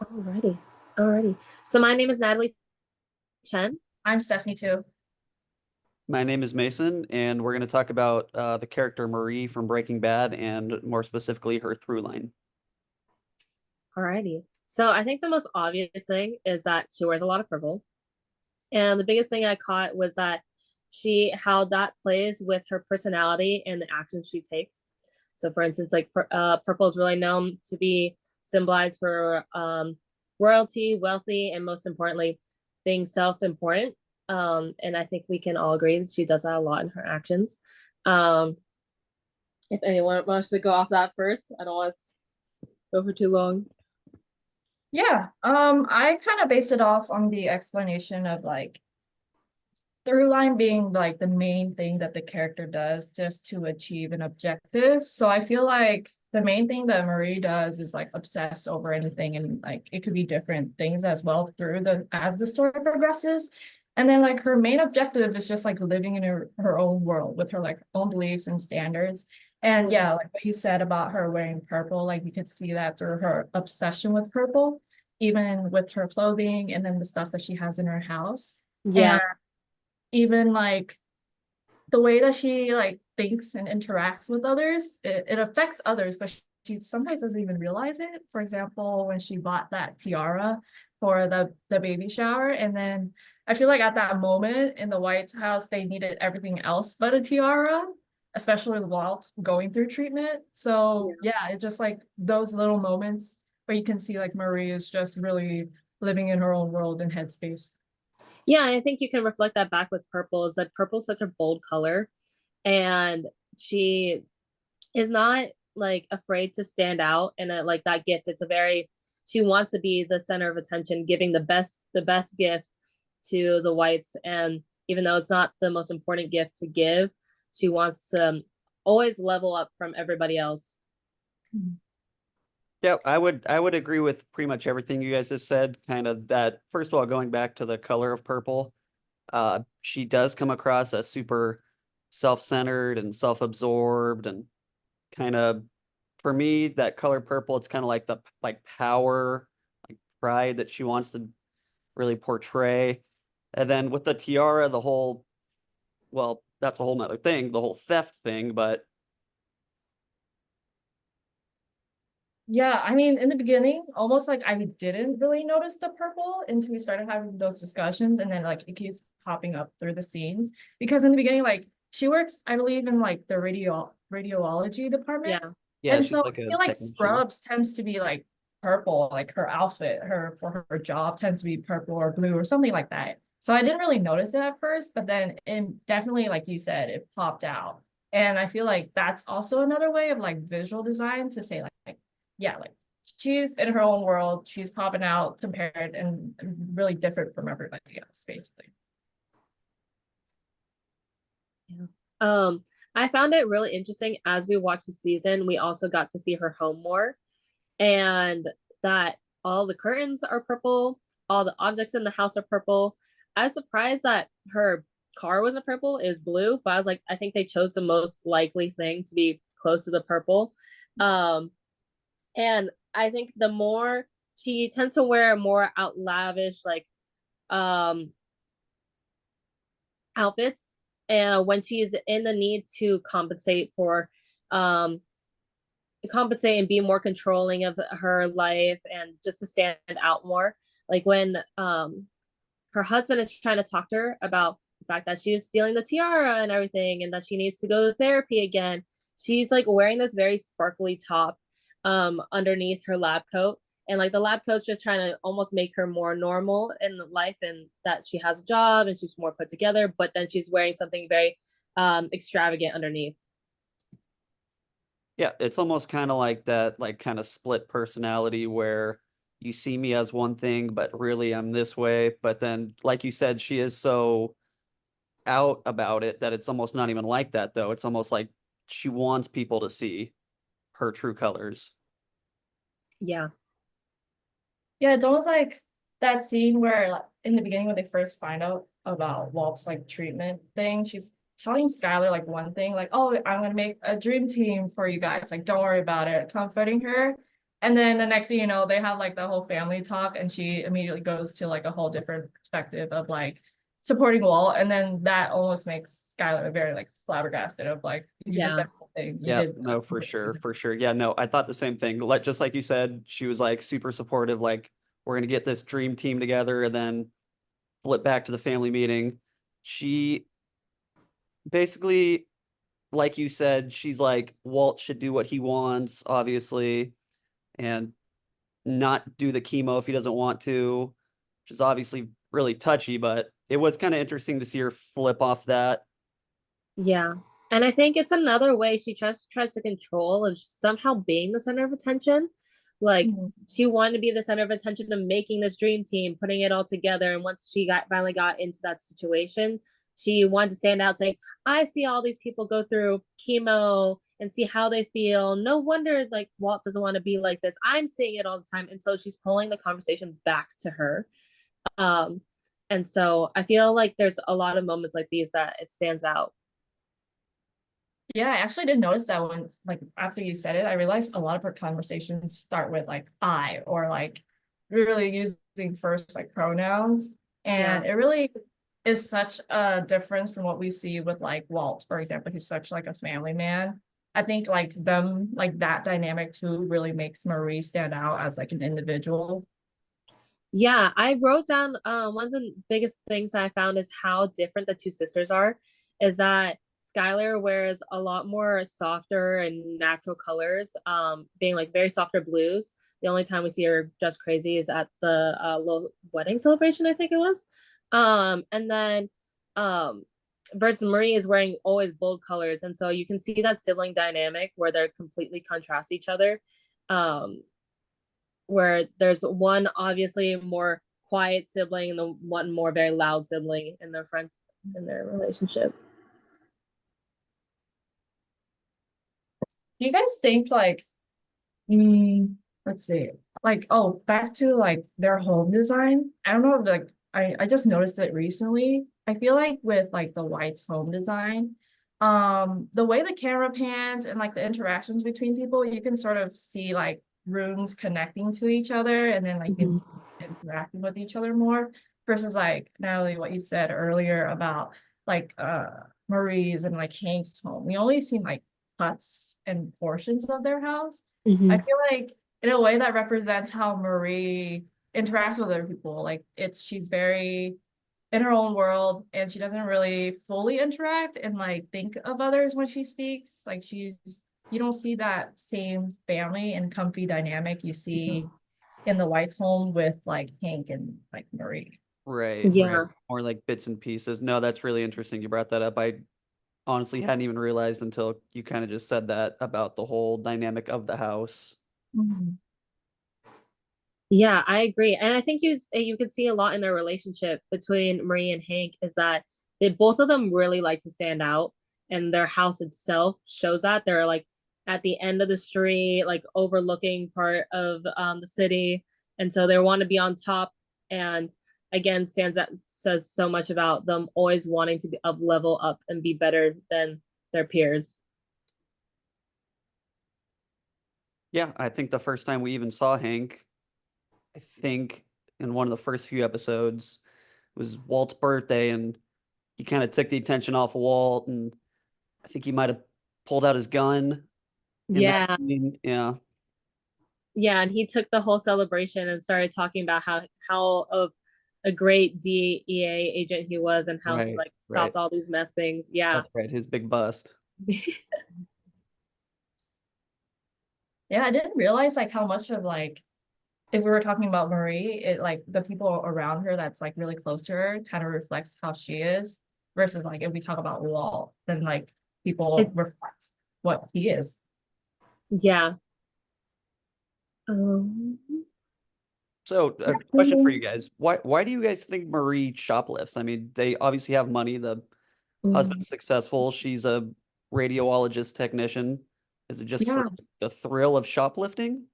Alrighty. Alrighty. So my name is Natalie Chen. I'm Stephanie too. My name is Mason, and we're going to talk about the character Marie from Breaking Bad and more specifically her through line. Alrighty. So I think the most obvious thing is that she wears a lot of purple. And the biggest thing I caught was that how that plays with her personality and the actions she takes. So for instance, like purple is really known to be symbolized for royalty, wealthy, and most importantly, being self-important. And I think we can all agree that she does that a lot in her actions. Um, if anyone wants to go off that first, I don't want to go for too long. Yeah, I kind of based it off on the explanation of like through line being like the main thing that the character does just to achieve an objective. So I feel like the main thing that Marie does is like obsess over anything, and like it could be different things as well through the as the story progresses. And then like her main objective is just like living in her own world with her like own beliefs and standards. And yeah, like what you said about her wearing purple, like you could see that through her obsession with purple, even with her clothing and then the stuff that she has in her house. Yeah. And even like the way that she like thinks and interacts with others, it affects others, but she sometimes doesn't even realize it. For example, when she bought that tiara for the baby shower, and then I feel like at that moment in the White House, they needed everything else but a tiara, especially with Walt going through treatment. So yeah, it's just like those little moments where you can see like Marie is just really living in her own world and headspace. Yeah, I think you can reflect that back with purple. Is that purple is such a bold color, and she is not like afraid to stand out. And like that gift, it's a very she wants to be the center of attention, giving the best gift to the whites. And even though it's not the most important gift to give, she wants to always level up from everybody else. Yeah, I would agree with pretty much everything you guys just said. Kind of that, first of all, going back to the color of purple, she does come across as super self-centered and self-absorbed and kind of, for me, that color purple, it's kind of like the like power, like pride that she wants to really portray. And then with the tiara, the whole, well, that's a whole nother thing, the whole theft thing, but Yeah, I mean, in the beginning, almost like I didn't really notice the purple until we started having those discussions, and then like it keeps popping up through the scenes. Because in the beginning, like she works, I believe, in like the radiology department, Yeah. yeah, and she's so like I a feel like technician. scrubs tends to be like purple, like her outfit, her for her job tends to be purple or blue or something like that. So I didn't really notice it at first, but then it definitely, like you said, it popped out. And I feel like that's also another way of like visual design to say like yeah, like she's in her own world, she's popping out compared and really different from everybody else, basically. Yeah. I found it really interesting as we watched the season. We also got to see her home more, and that all the curtains are purple, all the objects in the house are purple. I was surprised that her car wasn't purple, is blue, but I was like, I think they chose the most likely thing to be close to the purple. Um, and I think the more she tends to wear more out lavish, like um outfits, and when she's in the need to um compensate and be more controlling of her life and just to stand out more, like when her husband is trying to talk to her about the fact that she was stealing the tiara and everything and that she needs to go to therapy again, she's like wearing this very sparkly top underneath her lab coat, and like the lab coat's just trying to almost make her more normal in life and that she has a job and she's more put together, but then she's wearing something very extravagant underneath. Yeah, it's almost kind of like that, like kind of split personality where you see me as one thing, but really I'm this way. But then, like you said, she is so out about it that it's almost not even like that, though. It's almost like she wants people to see her true colors. Yeah. Yeah, it's almost like that scene where like, in the beginning when they first find out about Walt's like treatment thing, she's telling Skylar like one thing, like, oh, I'm gonna make a dream team for you guys. Like, don't worry about it, comforting her. And then the next thing you know, they have like the whole family talk, and she immediately goes to like a whole different perspective of like supporting Walt, and then that almost makes Skylar very like flabbergasted of like, you just Yeah. did the whole thing. You Yeah, did no, for sure, for sure. Yeah, no, I thought the same thing. Just like you said, she was like super supportive, like we're gonna get this dream team together, and then flip back to the family meeting. She basically, like you said, she's like, Walt should do what he wants, obviously, and not do the chemo if he doesn't want to, which is obviously really touchy, but it was kind of interesting to see her flip off that. Yeah. And I think it's another way she tries to control of somehow being the center of attention. Like Mhm. she wanted to be the center of attention of making this dream team, putting it all together. And once she finally got into that situation, she wanted to stand out saying, I see all these people go through chemo and see how they feel. No wonder like Walt doesn't want to be like this. I'm seeing it all the time. And so she's pulling the conversation back to her. Um, and so I feel like there's a lot of moments like these that it stands out. Yeah, I actually did notice that when, like, after you said it, I realized a lot of her conversations start with like I, or like really using first like pronouns. Yeah. And it really is such a difference from what we see with like Walt, for example. He's such like a family man. I think like them, like that dynamic too, really makes Marie stand out as like an individual. Yeah, I wrote down one of the biggest things I found is how different the two sisters are. Is that Skylar wears a lot more softer and natural colors, being like very softer blues. The only time we see her dressed crazy is at the little wedding celebration, I think it was. And then um, versus Marie is wearing always bold colors, and so you can see that sibling dynamic where they're completely contrast each other. Um, where there's one obviously more quiet sibling and the one more very loud sibling in their friend in their relationship. Do you guys think like, mm, let's see, like, oh, back to like their home design? I don't know if like I just noticed it recently. I feel like with like the White's home design, the way the camera pans and like the interactions between people, you can sort of see like rooms connecting to each other, and then like you can Mhm. see interacting with each other more versus like Natalie, what you said earlier about like Marie's and like Hank's home. We only seen like cuts and portions of their house. I Mhm. feel like in a way that represents how Marie interacts with other people. Like she's very in her own world, and she doesn't really fully interact and like think of others when she speaks. Like you don't see that same family and comfy dynamic you see in the White's home with like Hank and like Marie. Right, right. Yeah. More like bits and pieces. No, that's really interesting. You brought that up. I honestly hadn't even realized until you kind of just said that about the whole dynamic of the house. Mhm. Yeah, I agree. And I think you could see a lot in their relationship between Marie and Hank is that they both of them really like to stand out, and their house itself shows that. They're like at the end of the street, like overlooking part of the city. And so they want to be on top, and again stands that says so much about them always wanting to be up level up and be better than their peers. Yeah, I think the first time we even saw Hank, I think in one of the first few episodes, was Walt's birthday, and he kind of took the attention off of Walt, and I think he might have pulled out his gun in that Yeah. scene. Yeah, Yeah, and he took the whole celebration and started talking about how of a great DEA agent he was and how he right, like right. stopped all these meth things. Yeah. That's right. His big bust. Yeah, I didn't realize like how much of like if we were talking about Marie, it like the people around her that's like really close to her kind of reflects how she is versus like if we talk about Walt, then like people It reflect what he is. yeah. Um, So, a question for you guys: Why do you guys think Marie shoplifts? I mean, they obviously have money. The mm, husband's successful. She's a radiologist technician. Is it just for Yeah, the thrill of shoplifting?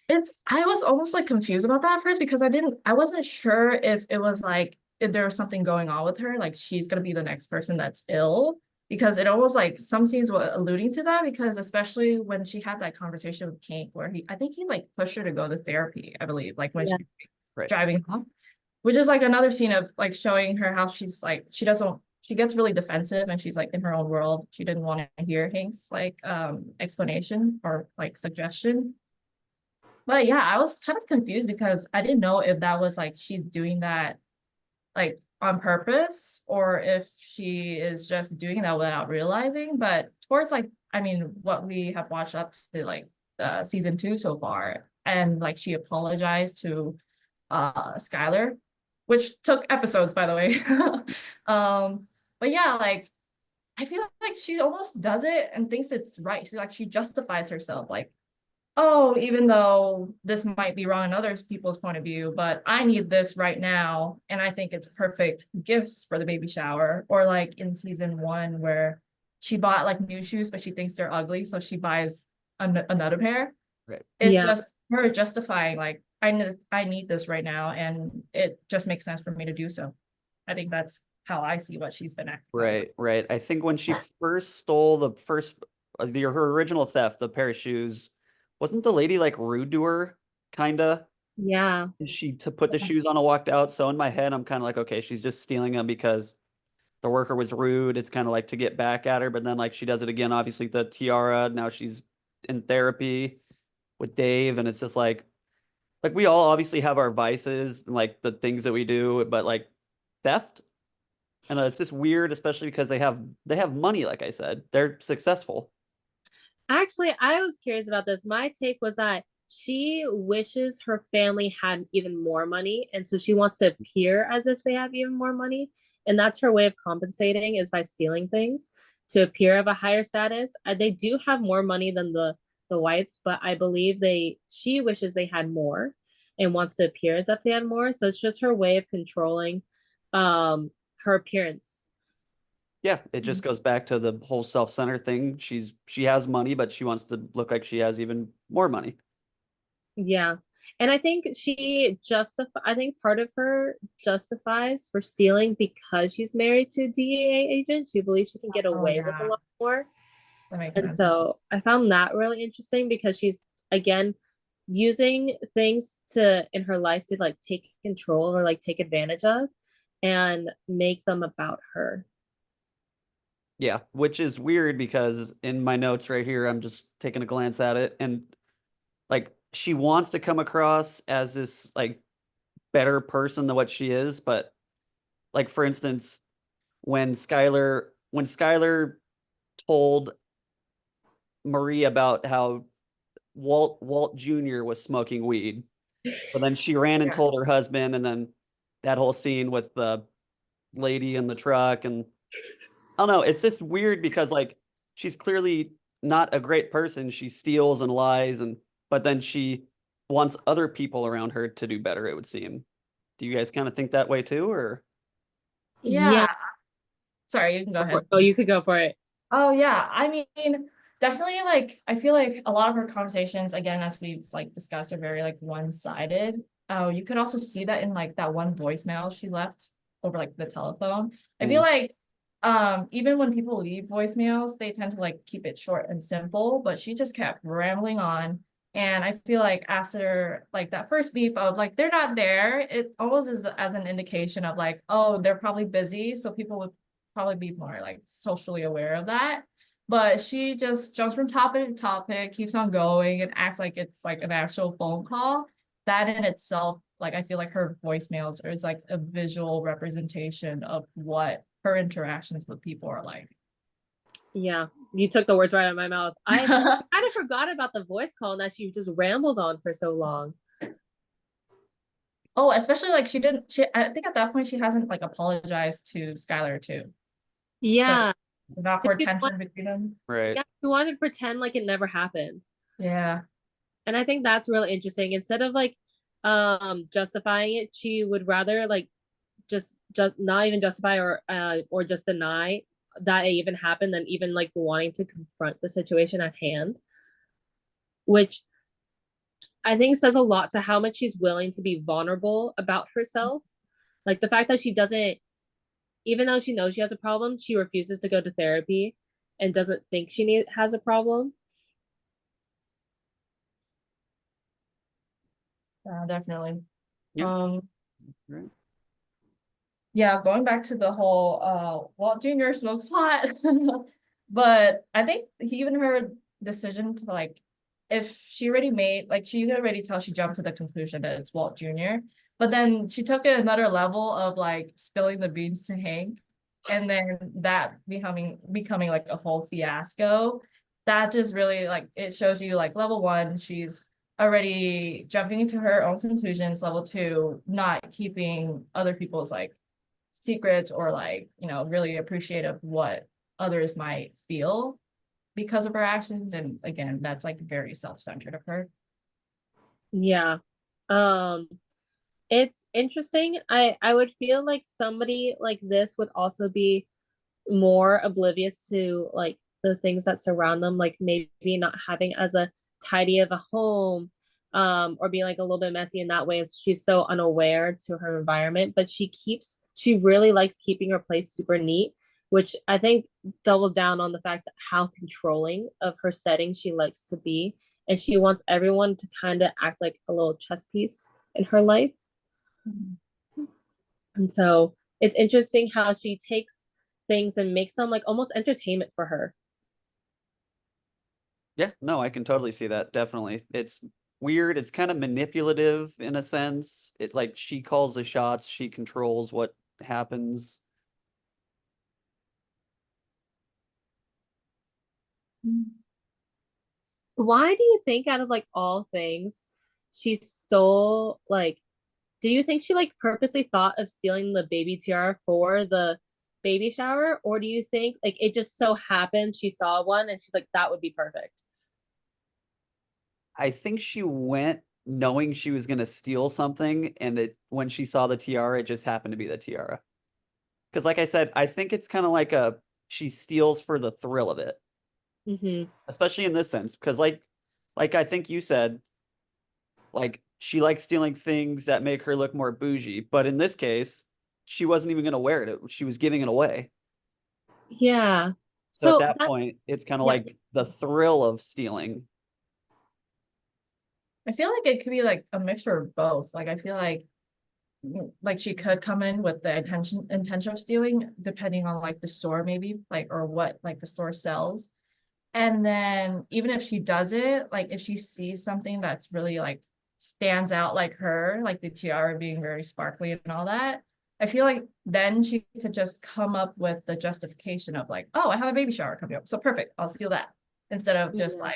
I was almost like confused about that at first because I wasn't sure if it was like if there was something going on with her, like she's gonna be the next person that's ill, because it almost like some scenes were alluding to that, because especially when she had that conversation with Hank where I think he like pushed her to go to therapy, I believe, like when Yeah. she was Right. driving home, which is like another scene of like showing her how she's like she gets really defensive and she's like in her own world. She didn't want to hear Hank's like explanation or like suggestion. But yeah, I was kind of confused because I didn't know if that was like she's doing that like on purpose or if she is just doing that without realizing. But towards like, I mean, what we have watched up to like season 2 so far, and like she apologized to Skylar, which took episodes by the way. But yeah, like I feel like she almost does it and thinks it's right. She justifies herself, like, oh, even though this might be wrong in other people's point of view, but I need this right now. And I think it's perfect gifts for the baby shower. Or like in season 1 where she bought like new shoes, but she thinks they're ugly. So she buys another pair. Right. It's Yeah. just her justifying like, I need this right now. And it just makes sense for me to do so. I think that's how I see what she's been acting. Right, right. I think when she first stole her original theft, the pair of shoes, wasn't the lady like rude to her, kinda? Yeah. She to put the shoes on and walked out. So in my head, I'm kind of like, okay, she's just stealing them because the worker was rude. It's kind of like to get back at her, but then like she does it again. Obviously, the tiara. Now she's in therapy with Dave, and it's just like we all obviously have our vices and like the things that we do, but like theft. And it's just weird, especially because they have money, like I said. They're successful. Actually, I was curious about this. My take was that she wishes her family had even more money. And so she wants to appear as if they have even more money. And that's her way of compensating is by stealing things to appear of a higher status. They do have more money than the whites, but I believe she wishes they had more and wants to appear as if they had more. So it's just her way of controlling her appearance. Yeah, it just goes back to the whole self-centered thing. She has money, but she wants to look like she has even more money. Yeah. And I think I think part of her justifies for stealing because she's married to a DEA agent. She believes she can get Oh away with a yeah, lot more. that makes And sense. so I found that really interesting because she's again using things in her life to like take control or like take advantage of and make them about her. Yeah, which is weird because in my notes right here, I'm just taking a glance at it and like she wants to come across as this like better person than what she is, but like for instance, when Skylar told Marie about how Walt Jr. was smoking weed, but then she ran and Yeah. told her husband, and then that whole scene with the lady in the truck, and I don't know, it's just weird because like she's clearly not a great person. She steals and lies, and but then she wants other people around her to do better, it would seem. Do you guys kind of think that way too, or? Yeah. Yeah. Sorry, you can go ahead. Oh, you could go for it. Oh yeah, I mean, definitely like I feel like a lot of her conversations, again, as we've like discussed, are very like one-sided. Oh, you could also see that in like that one voicemail she left over like the telephone. I feel Mm, like even when people leave voicemails, they tend to like keep it short and simple, but she just kept rambling on. And I feel like after like that first beep of like they're not there, it almost is as an indication of like, oh, they're probably busy. So people would probably be more like socially aware of that. But she just jumps from topic to topic, keeps on going, and acts like it's like an actual phone call. That in itself, like I feel like her voicemails is like a visual representation of what her interactions with people are like. Yeah, you took the words right out of my mouth. I kind of forgot about the voice call and that she just rambled on for so long. Oh, especially like I think at that point she hasn't like apologized to Skylar too. So Yeah. an awkward tension between them. right. Yeah, she wanted to pretend like it never happened. Yeah. And I think that's really interesting. Instead of like justifying it, she would rather like just not even justify or just deny that it even happened than even like wanting to confront the situation at hand, which I think says a lot to how much she's willing to be vulnerable about herself. Like the fact that she doesn't even though she knows she has a problem, she refuses to go to therapy and doesn't think has a problem. Definitely. Yeah. Um, Right. yeah, going back to the whole Walt Jr. smokes pot. But I think even her decision to like, if she already made, like, she could already tell, she jumped to the conclusion that it's Walt Jr. But then she took it another level of like spilling the beans to Hank, and then that becoming like a whole fiasco. That just really, like, it shows you, like, level one, she's already jumping into her own conclusions. Level two, not keeping other people's like secrets, or like, really appreciative of what others might feel because of her actions. And again, that's like very self-centered of her. Yeah. Um, it's interesting. I would feel like somebody like this would also be more oblivious to like the things that surround them, like maybe not having as a tidy of a home, or being like a little bit messy in that way. She's so unaware to her environment, but she really likes keeping her place super neat, which I think doubles down on the fact that how controlling of her setting she likes to be, and she wants everyone to kind of act like a little chess piece in her life. And so it's interesting how she takes things and makes them like almost entertainment for her. Yeah, no, I can totally see that. Definitely. It's weird. It's kind of manipulative in a sense. It like she calls the shots, she controls what happens. Why do you think out of like all things she stole like do you think she like purposely thought of stealing the baby tiara for the baby shower, or do you think like it just so happened she saw one and she's like that would be perfect? I think she went knowing she was gonna steal something, and it when she saw the tiara, it just happened to be the tiara. Because like I said, I think it's kind of like a she steals for the thrill of it, Mm-hmm. especially in this sense. Because like I think you said, like she likes stealing things that make her look more bougie. But in this case, she wasn't even gonna wear it. She was giving it away. Yeah. So at So that that point, it's kind of yeah. like the thrill of stealing. I feel like it could be like a mixture of both. Like, I feel like she could come in with the intention of stealing, depending on like the store, maybe, like, or what like the store sells. And then even if she does it, like if she sees something that's really like stands out, like her, like the tiara being very sparkly and all that, I feel like then she could just come up with the justification of like, oh, I have a baby shower coming up, so perfect, I'll steal that, instead of just Yeah.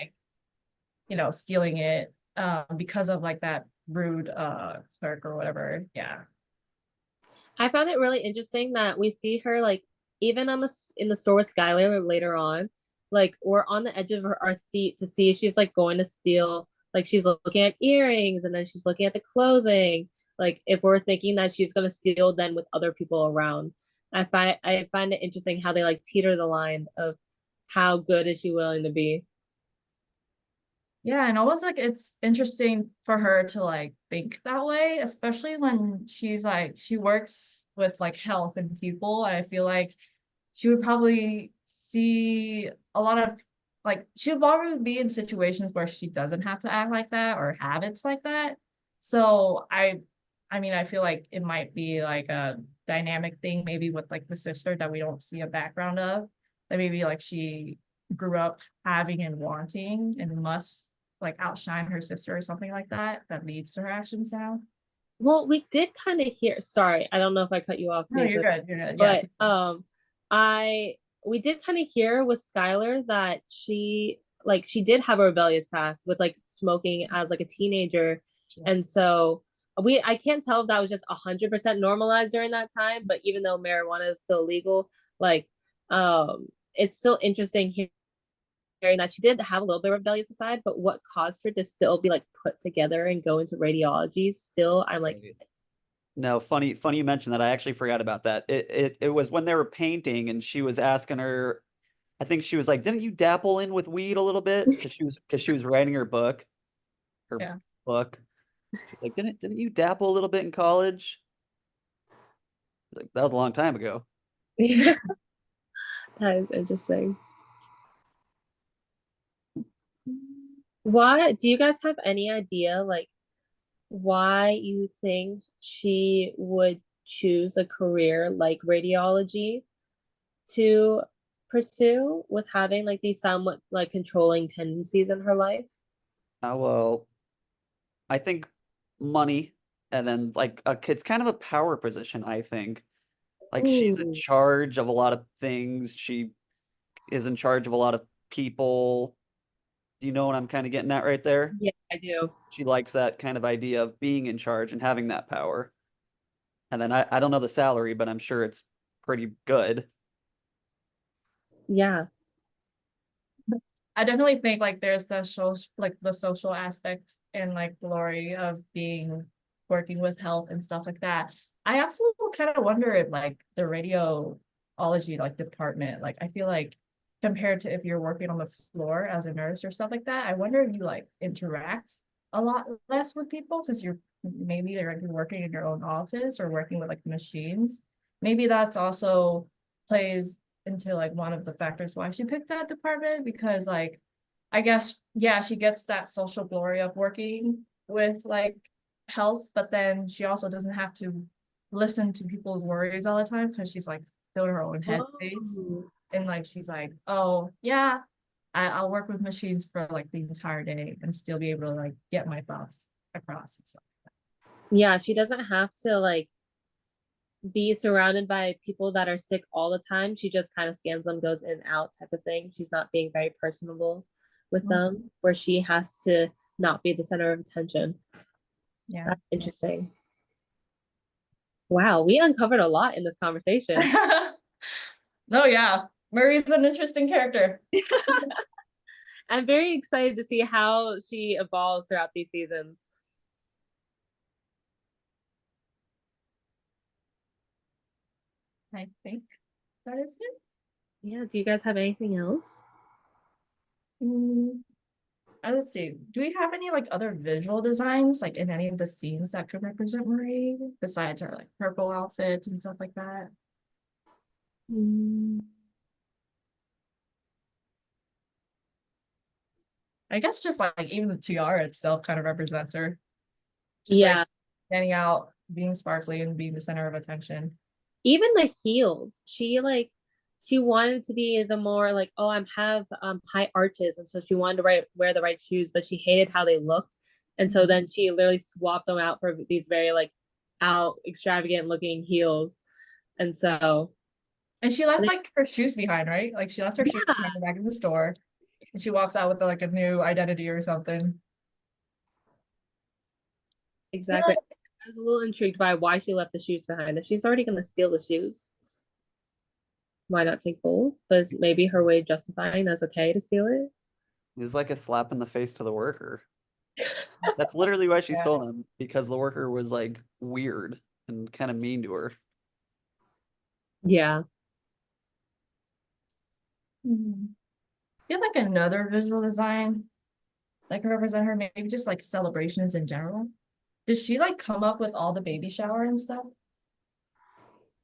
like, stealing it because of like that rude clerk or whatever. Yeah. I found it really interesting that we see her like even on the in the store with Skylar later on, like we're on the edge of our seat to see if she's like going to steal. Like she's looking at earrings and then she's looking at the clothing. Like if we're thinking that she's gonna steal, then with other people around, I find it interesting how they like teeter the line of how good is she willing to be. Yeah, and always like it's interesting for her to like think that way, especially when she's like she works with like health and people. I feel like she would probably see a lot of, like, she would probably be in situations where she doesn't have to act like that or habits like that. So I mean, I feel like it might be like a dynamic thing, maybe with like the sister that we don't see a background of. That maybe like she grew up having and wanting and must like outshine her sister or something like that, that leads to her actions now. Well, we did kind of hear. Sorry, I don't know if I cut you off, No, you're Paisley, good. You're good. Yeah. but I we did kind of hear with Skylar that she did have a rebellious past with like smoking as like a teenager, and so I can't tell if that was just 100% normalized during that time, but even though marijuana is still legal, like it's still interesting hearing that she did have a little bit of rebellious side, but what caused her to still be like put together and go into radiology still, I'm like, No, funny you mentioned that. I actually forgot about that. It was when they were painting and she was asking her, I think she was like, "Didn't you dabble in with weed a little bit?" Because she was writing her Yeah. book. She's like, "Didn't you dabble a little bit in college?" Like, that was a long time ago. That is interesting. Why do you guys have any idea like why you think she would choose a career like radiology to pursue with having like these somewhat like controlling tendencies in her life? Well, I think money, and then like it's kind of a power position, I think. Like she's in Ooh, charge of a lot of things. She is in charge of a lot of people. Do you know what I'm kind of getting at right there? yeah, I do. She likes that kind of idea of being in charge and having that power. And then I don't know the salary, but I'm sure it's pretty good. Yeah. I definitely think like there's the social aspect and like glory of being working with health and stuff like that. I also kind of wonder if like the radiology like department, like I feel like compared to if you're working on the floor as a nurse or stuff like that, I wonder if you like interact a lot less with people because you're working in your own office or working with like machines. Maybe that's also plays into like one of the factors why she picked that department because like I guess yeah she gets that social glory of working with like health, but then she also doesn't have to listen to people's worries all the time because she's like still in her own headspace Oh. and like she's like oh yeah I'll work with machines for like the entire day and still be able to like get my thoughts across and stuff. Yeah, she doesn't have to like be surrounded by people that are sick all the time. She just kind of scans them, goes in and out type of thing. She's not being very personable with them, where she has to not be the center of attention. Yeah. That's interesting. Wow, we uncovered a lot in this conversation. No, yeah. Murray's an interesting character. I'm very excited to see how she evolves throughout these seasons. I think that is it. Yeah, do you guys have anything else? Mm, let's see. Do we have any like other visual designs like in any of the scenes that could represent Marie besides her like purple outfits and stuff like that? Mm, I guess just like even the tiara itself kind of represents her. Just like yeah, standing out, being sparkly and being the center of attention. even the heels. She wanted to be the more like, oh, I'm have high arches, and so she wanted to wear the right shoes, but she hated how they looked, and so then she literally swapped them out for these very like out extravagant looking heels, and so And she left like her shoes behind, right? Like she left her shoes yeah, behind back in the store. And she walks out with like a new identity or something. exactly. I was a little intrigued by why she left the shoes behind. If she's already gonna steal the shoes, why not take both? But it's maybe her way of justifying that's okay to steal it. It's like a slap in the face to the worker. That's literally why she Yeah. stole them, because the worker was like weird and kind of mean to her. Yeah. Mhm. I feel like another visual design that could represent her, maybe just like celebrations in general. Did she like come up with all the baby shower and stuff?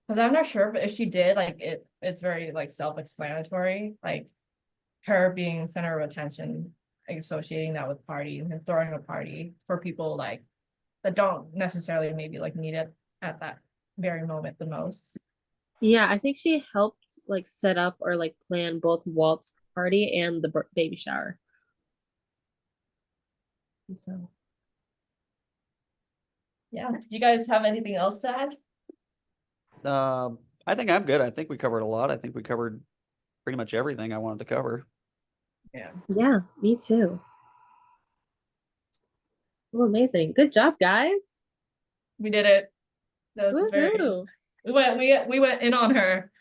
Because I'm not sure, but if she did, like it's very like self-explanatory. Like her being center of attention, like, associating that with party and throwing a party for people like that don't necessarily maybe like need it at that very moment the most. Yeah, I think she helped like set up or like plan both Walt's party and the baby shower. And so Yeah. Did you guys have anything else to add? I think I'm good. I think we covered a lot. I think we covered pretty much everything I wanted to cover. Yeah. yeah, me too. Well, amazing. Good job, guys. We did it. That was very Woohoo. we went in on her.